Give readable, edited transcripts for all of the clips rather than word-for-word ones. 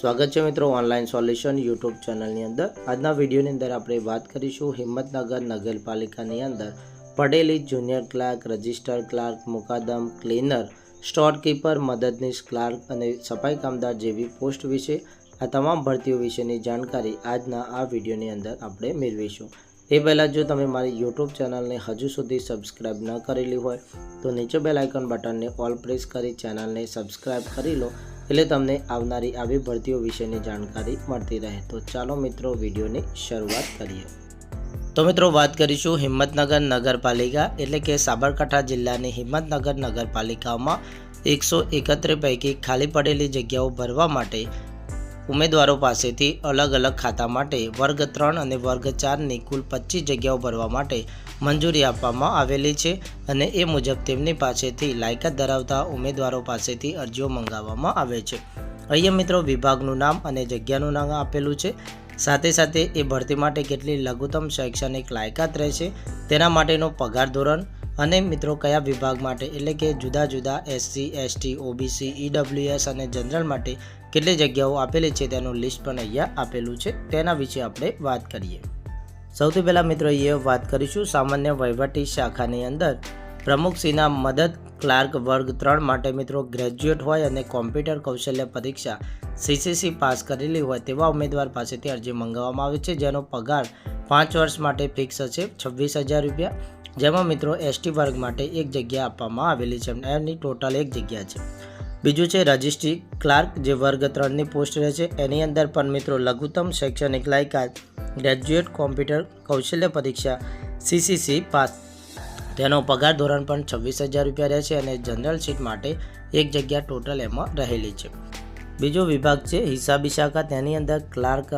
સ્વાગત છે મિત્રો ઓનલાઈન સોલ્યુશન યુટ્યુબ ચેનલની અંદર। આજના વિડીયોની અંદર આપણે વાત કરીશું હિંમતનગર નગરપાલિકાની અંદર પડેલી જુનિયર ક્લાર્ક, રજિસ્ટર ક્લાર્ક, મુકાદમ, ક્લીનર, સ્ટોર કીપર, મદદનીશ ક્લાર્ક અને સફાઈ કામદાર જેવી પોસ્ટ વિશે આ તમામ ભરતીઓ વિશેની જાણકારી આજના આ વિડીયોની અંદર આપણે મેળવીશું। એ પહેલાં જો તમે મારી યુટ્યુબ ચેનલને હજુ સુધી સબસ્ક્રાઈબ ન કરેલી હોય તો નીચે બેલ આઇકન બટનને ઓલ પ્રેસ કરી ચેનલને સબસ્ક્રાઈબ કરી લો, એટલે તમને આવનારી આવી ભરતીઓ વિશેની જાણકારી મળતી રહે। તો ચાલો મિત્રો વિડીયોની શરૂઆત કરીએ। તો મિત્રો વાત કરીશું હિંમતનગર નગરપાલિકા એટલે કે સાબરકાંઠા જિલ્લાની હિંમતનગર નગરપાલિકામાં 171 પૈકી ખાલી પડેલી જગ્યાઓ ભરવા માટે ઉમેદવારો પાસેથી અલગ અલગ ખાતા માટે વર્ગ 3 અને વર્ગ 4ની કુલ 25 જગ્યાઓ ભરવા માટે મંજૂરી આપવામાં આવેલી છે અને એ મુજબ તેમની પાસેથી લાયકાત ધરાવતા ઉમેદવારો પાસેથી અરજીઓ મંગાવવામાં આવે છે। અહીંયા મિત્રો વિભાગનું નામ અને જગ્યાનું નામ આપેલું છે, સાથે સાથે એ ભરતી માટે કેટલી લઘુત્તમ શૈક્ષણિક લાયકાત રહેશે, તેના માટેનો પગાર ધોરણ અને મિત્રો કયા વિભાગ માટે એટલે કે જુદા જુદા SC, ST, OBC, EWS અને જનરલ માટે કેટલી જગ્યાઓ આપેલી છે તેનું લિસ્ટ પણ અહીંયા આપેલું છે, તેના વિશે આપણે વાત કરીએ। સૌથી પહેલાં મિત્રો એ વાત કરીશું સામાન્ય વહીવટી શાખાની અંદર પ્રમુખશ્રીના મદદ ક્લાર્ક વર્ગ 3 માટે મિત્રો ગ્રેજ્યુએટ હોય અને કોમ્પ્યુટર કૌશલ્ય પરીક્ષા CCC પાસ કરેલી હોય તેવા ઉમેદવાર પાસેથી અરજી મંગાવવામાં આવે છે, જેનો પગાર 5 વર્ષ માટે ફિક્સ છે 26,000 રૂપિયા, જેમાં મિત્રો ST વર્ગ માટે એક જગ્યા આપવામાં આવેલી છે, એની ટોટલ એક જગ્યા છે। બીજું છે રજિસ્ટ્રી ક્લાર્ક જે વર્ગ 3ની પોસ્ટ રહે છે, એની અંદર પણ મિત્રો લઘુત્તમ શૈક્ષણિક લાયકાત ગ્રેજ્યુએટ કોમ્પ્યુટર કૌશલ્ય પરીક્ષા CCC પાસ, તેનો પગાર ધોરણ પણ 26,000 રૂપિયા રહે છે અને જનરલ સીટ માટે એક જગ્યા ટોટલ એમાં રહેલી છે। બીજો વિભાગ છે હિસાબી શાખા, તેની અંદર ક્લાર્ક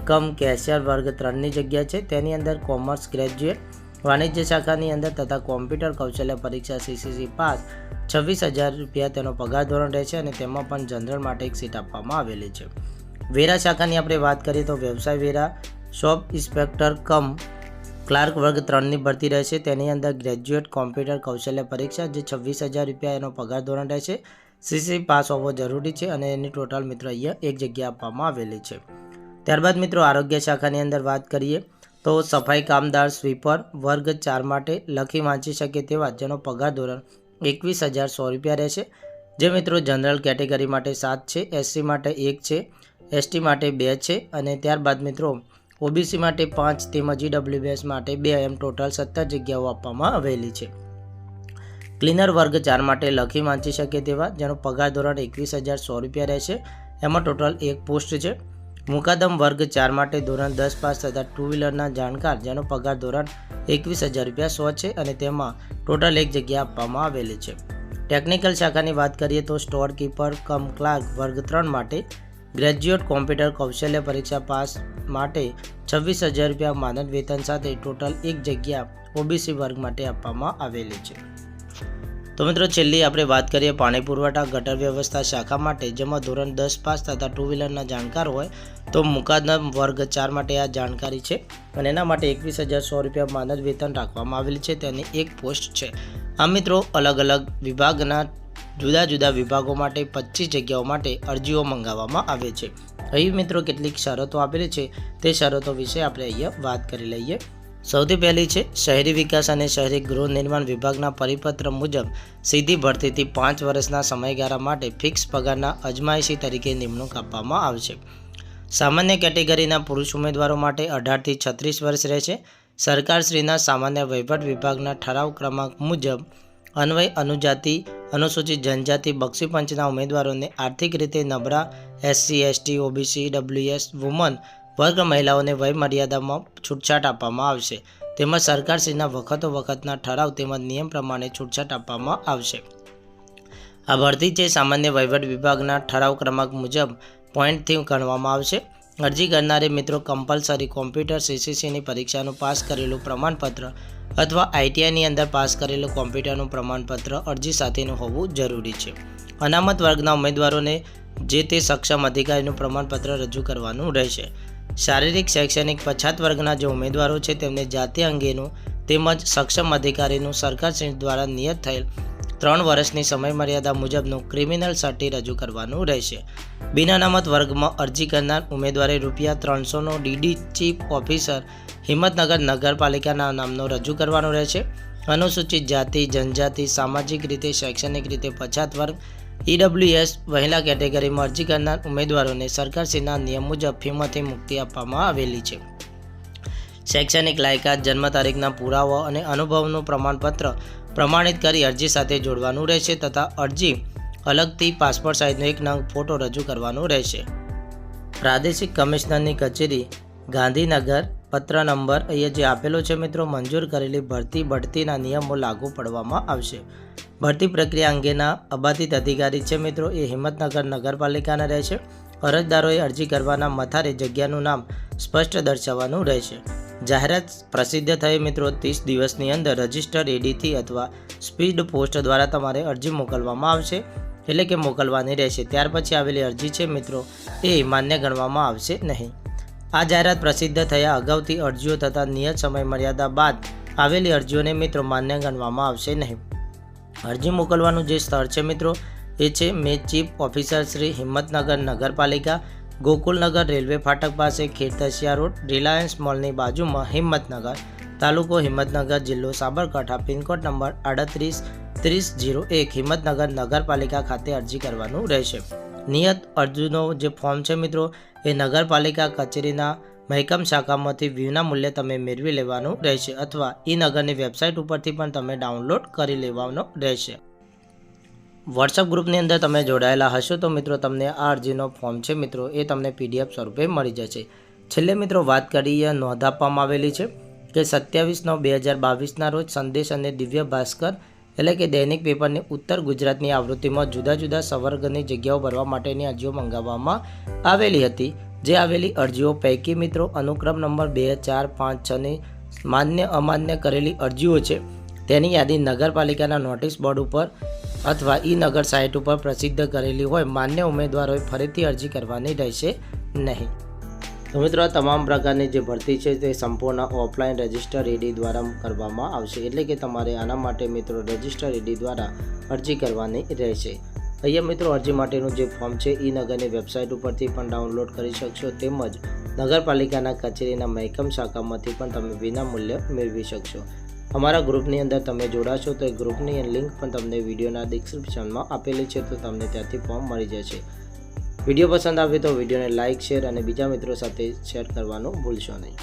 કમ કેશિયર વર્ગ 3ની જગ્યા છે, તેની અંદર કોમર્સ ગ્રેજ્યુએટ વાણિજ્ય શાખાની અંદર તથા કોમ્પ્યુટર કૌશલ્ય પરીક્ષા CCC પાસ 26,000 રૂપિયા તેનો પગાર ધોરણ રહે છે અને તેમાં પણ જનરલ માટે એક સીટ આપવામાં આવેલી છે। વેરા શાખાની આપણે વાત કરીએ તો વ્યવસાય વેરા શોપ ઇન્સ્પેક્ટર કમ ક્લાર્ક વર્ગ 3ની ભરતી રહેશે, તેની અંદર ગ્રેજ્યુએટ કોમ્પ્યુટર કૌશલ્ય પરીક્ષા જે 26,000 રૂપિયા એનો પગાર ધોરણ રહેશે, CCC પાસ હોવો જરૂરી છે અને એની ટોટલ મિત્રો અહીંયા એક જગ્યા આપવામાં આવેલી છે। ત્યારબાદ મિત્રો આરોગ્ય શાખાની અંદર વાત કરીએ તો સફાઈ કામદાર સ્વીપર વર્ગ 4 માટે લખી વાંચી શકે તેવા જેનો પગાર ધોરણ 21,100 રૂપિયા રહેશે, જે મિત્રો જનરલ કેટેગરી માટે 7 છે, SC માટે 1 છે, ST માટે 2 છે અને ત્યારબાદ મિત્રો OBC માટે 5 તેમજ EWS માટે 2 એમ ટોટલ 17 જગ્યાઓ આપવામાં આવેલી છે। ક્લીનર વર્ગ 4 માટે લખી વાંચી શકે તેવા જેનો પગાર ધોરણ 21,100 રૂપિયા રહેશે, એમાં ટોટલ એક પોસ્ટ છે। મુકાદમ વર્ગ 4 માટે ધોરણ 10 પાસ તથા 2 વ્હીલરના જાણકાર જેનો પગાર ધોરણ 21,000 રૂપિયા 100 છે અને તેમાં ટોટલ એક જગ્યા આપવામાં આવેલી છે। ટેકનિકલ શાખાની વાત કરીએ તો સ્ટોર કીપર કમ ક્લાર્ક વર્ગ 3 માટે ગ્રેજ્યુએટ કોમ્પ્યુટર કૌશલ્ય પરીક્ષા પાસ માટે 26,000 રૂપિયા માનદ વેતન સાથે ટોટલ એક જગ્યા OBC વર્ગ માટે આપવામાં આવેલી છે। તો મિત્રો છેલ્લી આપણે વાત કરીએ પાણી પુરવઠા ગટર વ્યવસ્થા શાખા માટે, જેમાં ધોરણ 10 પાસ તથા 2 વ્હીલરના જાણકાર હોય તો મુકાદમ વર્ગ 4 માટે આ જાણકારી છે અને એના માટે 21,100 રૂપિયા માનદ વેતન રાખવામાં આવેલી છે, તેની એક પોસ્ટ છે। આ મિત્રો અલગ અલગ વિભાગના જુદા જુદા વિભાગો માટે 25 જગ્યાઓ માટે અરજીઓ મંગાવવામાં આવે છે। અહીં મિત્રો કેટલીક શરતો આપેલી છે, તે શરતો વિશે આપણે અહીંયા વાત કરી લઈએ। સૌથી પહેલી છે શહેરી વિકાસ અને શહેરી ગૃહ નિર્માણ વિભાગના પરિપત્ર મુજબ સીધી ભરતીથી 5 વર્ષના સમયગાળા માટે ફિક્સ પગારના અજમાયશી તરીકે નિમણૂક આપવામાં આવશે। સામાન્ય કેટેગરીના પુરુષ ઉમેદવારો માટે 18થી 36 વર્ષ રહેશે। સરકારશ્રીના સામાન્ય વહીવટ વિભાગના ઠરાવ ક્રમાંક મુજબ અન્વય અનુજાતિ અનુસૂચિત જનજાતિ બક્ષી પંચના ઉમેદવારોને આર્થિક રીતે નબળા SC, ST, OBC, EWS woman વર્ગ મહિલાઓને વય મર્યાદામાં છૂટછાટ આપવામાં આવશે, તેમજ સરકારશ્રીના વખતના ઠરાવ તેમજ નિયમ પ્રમાણે છૂટછાટ આપવામાં આવશે। આ ભરતી છે સામાન્ય વહીવટ વિભાગના ઠરાવ ક્રમાંક મુજબ પોઈન્ટથી ગણવામાં આવશે। અરજી કરનારે મિત્રો કમ્પલસરી કોમ્પ્યુટર CCCની પરીક્ષાનું પાસ કરેલું પ્રમાણપત્ર અથવા ITIની અંદર પાસ કરેલું કોમ્પ્યુટરનું પ્રમાણપત્ર અરજી સાથેનું હોવું જરૂરી છે। અનામત વર્ગના ઉમેદવારોને જે તે સક્ષમ અધિકારીનું પ્રમાણપત્ર રજૂ કરવાનું રહેશે। શારીરિક શૈક્ષણિક પછાત વર્ગના જે ઉમેદવારો છે તેમને જાતિ અંગેનું તેમજ સક્ષમ અધિકારીનું સરકારશ્રી દ્વારા નિયત થયેલ 3 વર્ષની સમયમર્યાદા મુજબનું ક્રિમિનલ સર્ટી રજૂ કરવાનું રહેશે. બિન અનામત વર્ગમાં અરજી કરનાર ઉમેદવારે ₹300નો ડીડી ચીફ ઓફિસર હિંમતનગર નગરપાલિકાના નામનો રજૂ કરવાનો રહેશે. અનુસૂચિત જાતિ, જનજાતિ, સામાજિક રીતે, શૈક્ષણિક રીતે પછાત વર્ગ, EWS મહિલા કેટેગરીમાં અરજી કરનાર ઉમેદવારોને સરકારશ્રીના નિયમ મુજબ ફીમાંથી મુક્તિ આપવામાં આવેલી છે. શૈક્ષણિક લાયકાત, જન્મ તારીખના પુરાવા અને અનુભવનું પ્રમાણપત્ર પ્રમાણિત કરી અરજી સાથે જોડવાનું રહેશે તથા અરજી અલગથી પાસપોર્ટ સાઇઝનો 1 નંગ ફોટો રજૂ કરવાનો રહેશે. પ્રાદેશિક કમિશનરની કચેરી ગાંધીનગર પત્ર નંબર અહીંયા જે આપેલો છે મિત્રો, મંજૂર કરેલી ભરતી બઢતીના નિયમો લાગુ પડવામાં આવશે. ભરતી પ્રક્રિયા અંગેના અબાધિત અધિકારી છે મિત્રો એ હિંમતનગર નગરપાલિકાના રહેશે. અરજદારોએ અરજી કરવાના મથારે જગ્યાનું નામ સ્પષ્ટ દર્શાવવાનું રહેશે. જાહેરાત પ્રસિદ્ધ થઈ મિત્રો 30 દિવસની અંદર રજિસ્ટર એડીથી અથવા સ્પીડ પોસ્ટ દ્વારા તમારે અરજી મોકલવામાં આવશે, એટલે કે મોકલવાની રહેશે. ત્યાર પછી આવેલી અરજી છે મિત્રો એ માન્ય ગણવામાં આવશે નહીં. આ જાહેરાત પ્રસિદ્ધ થયા અગાઉથી અરજીઓ તથા નિયત સમયમર્યાદા બાદ આવેલી અરજીઓને મિત્રો માન્ય ગણવામાં આવશે નહીં. અરજી મોકલવાનું જે સ્થળ છે મિત્રો એ છે મેં ચીફ ઓફિસર શ્રી હિંમતનગર નગરપાલિકા, ગોકુલનગર રેલવે ફાટક પાસે, ખેતસિયા રોડ, રિલાયન્સ મોલની બાજુમાં, હિંમતનગર, તાલુકો હિંમતનગર, જિલ્લો સાબરકાંઠા, પિનકોડ નંબર 383001 હિંમતનગર નગરપાલિકા ખાતે અરજી કરવાનું રહેશે. નિયત અરજીનો જે ફોર્મ છે મિત્રો એ નગરપાલિકા કચેરીના મહેકમ શાખામાંથી વિના મૂલ્યે તમે મેળવી લેવાનું રહેશે અથવા નગરની વેબસાઇટ ઉપરથી પણ તમે ડાઉનલોડ કરી લેવાનો રહેશે. વોટ્સઅપ ગ્રુપની અંદર તમે જોડાયેલા હશો તો મિત્રો તમને આ અરજીનો ફોર્મ છે મિત્રો એ તમને PDF સ્વરૂપે મળી જશે. છેલ્લે મિત્રો વાત કરીએ નોંધ આપવામાં આવેલી છે કે 27/9/2022ના રોજ સંદેશ અને દિવ્ય ભાસ્કર એટલે કે દૈનિક પેપરની ઉત્તર ગુજરાતની આવૃત્તિમાં જુદા જુદા સંવર્ગની જગ્યાઓ ભરવા માટેની અરજીઓ મંગાવવામાં આવેલી હતી. જે આવેલી અરજીઓ પૈકી મિત્રો અનુક્રમ નંબર 2, 4, 5, 6ની માન્ય અમાન્ય કરેલી અરજીઓ છે તેની યાદી નગરપાલિકાના નોટિસ બોર્ડ ઉપર અથવા નગર સાઇટ ઉપર પ્રસિદ્ધ કરેલી હોય માન્ય ઉમેદવારોએ ફરીથી અરજી કરવાની રહેશે નહીં. તો મિત્રો આ તમામ પ્રકારની જે ભરતી છે તે સંપૂર્ણ ઓફલાઈન રજિસ્ટર એડી દ્વારા કરવામાં આવશે, એટલે કે તમારે આના માટે મિત્રો રજિસ્ટર એડી દ્વારા અરજી કરવાની રહેશે. અહીંયા મિત્રો અરજી માટેનું જે ફોર્મ છે નગરની વેબસાઇટ ઉપરથી પણ ડાઉનલોડ કરી શકશો, તેમજ નગરપાલિકાના કચેરીના મહેકમ શાખામાંથી પણ તમે વિના મૂલ્યે મેળવી શકશો. અમારા ગ્રુપની અંદર તમે જોડાશો તો એ ગ્રુપની લિંક પણ તમને વિડીયોના ડિસ્ક્રિપ્શનમાં આપેલી છે, તો તમને ત્યાંથી ફોર્મ મળી જશે. વિડીયો પસંદ આવે તો વિડીયોને લાઇક, શેર અને બીજા મિત્રો સાથે શેર કરવાનું ભૂલશો નહીં.